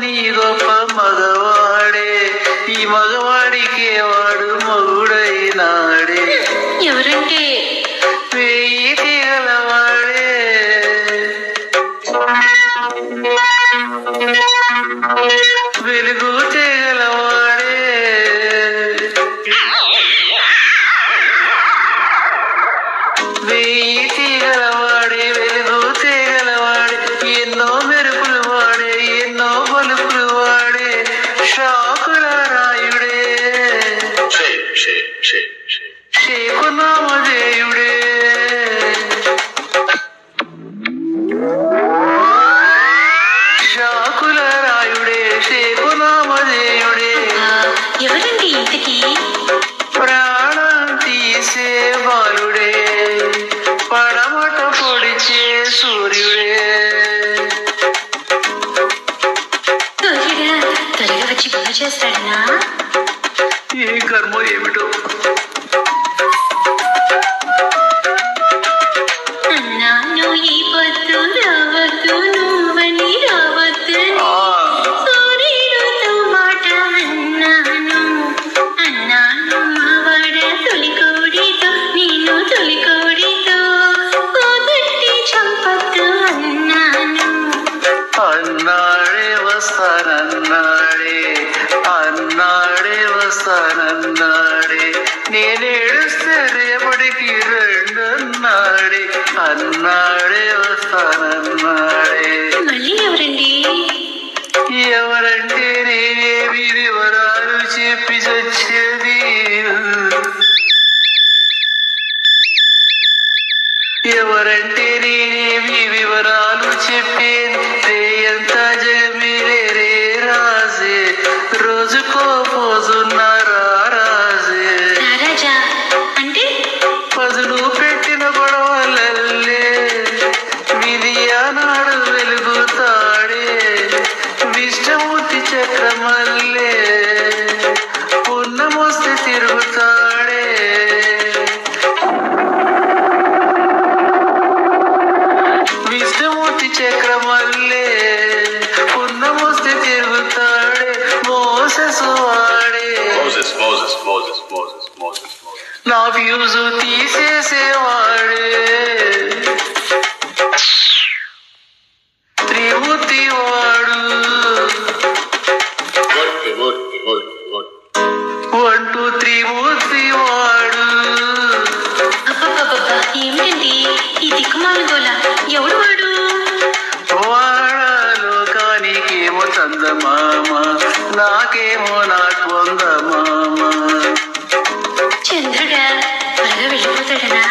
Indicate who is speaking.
Speaker 1: నీ గొప్ప మగవాడే, ఈ మగవాడికే వాడు మొగుడైనాడే.
Speaker 2: ఎవరంటే
Speaker 1: వేయి తీగలవాడే, వెలుగు తీగలవాడే, వేయి తీగలవాడే, వెలుగు తీగలవాడే, ఎన్నో మెరుపులు వాడే, ఎన్నో బలుపులు వాడే, షాకుల రాయుడే, షేకు నామధేయుడే. షాకుల రాయుడే, షేకు నామధేయుడే.
Speaker 2: ఎవరండి ఇంతకీ?
Speaker 1: ప్రాణం తీసే బాలుడే, పడమట పొడిచే సూర్యుడే.
Speaker 2: సూర్యుడా త్వరగా వచ్చి బాగు చేస్తాడనా?
Speaker 1: ఏ కర్మ ఏమిటో.
Speaker 2: అన్నాను ఈ పొద్దు రావద్దు, నువ్వని రావద్దు, సూర్యుడితో మాట అన్నాను. అన్నాను మావాడ తొలికోడితో, నేను తొలికోడితో పోగొట్టి చంపద్దు అన్నాను.
Speaker 1: అన్నాడే వస్తానన్నాడే, అన్నాడే వస్తానన్నాడే, నేనేడుస్తే రేపటికి రెండన్నాడే, అన్నాడే వస్తానన్నాడే.
Speaker 2: మళ్ళీ ఎవరండి?
Speaker 1: ఎవరంటే నేనేమి వివరాలు చెప్పి చచ్చేది, ఎవరంటే నేనేమి వివరాలు చెప్పేది, రేయంత జగమిలే రే రాజే, రోజుకో పోజున్నారా రాజే.
Speaker 2: రారాజా అంటే
Speaker 1: పదులు పెట్టిన గొడవలల్లే విధియానాడు వెలుగుతాడే, విష్ణుమూర్తి చక్రమల్లే పున్నమొస్తే తిరుగుతాడే. విష్ణుమూర్తి చక్రమల్లే పున్నమొస్తే తిరుగుతాడే, మోసెస్ వాడే, నా ఫ్యూజు తీసేసేవాడే, త్రిమూర్తి వాడు, 1 2 త్రిమూర్తి వాడు.
Speaker 2: అబ్బబ్బబ్బబ్బా ఏమిటండి ఈ దిక్కుమాల గోల? ఎవడు వాడు?
Speaker 1: వాడలోకానికేమో చందమామ, నాకేమో నాకు వందమామ.
Speaker 2: చంద్రుడా త్వరగా వెళ్ళిపోతాడనా?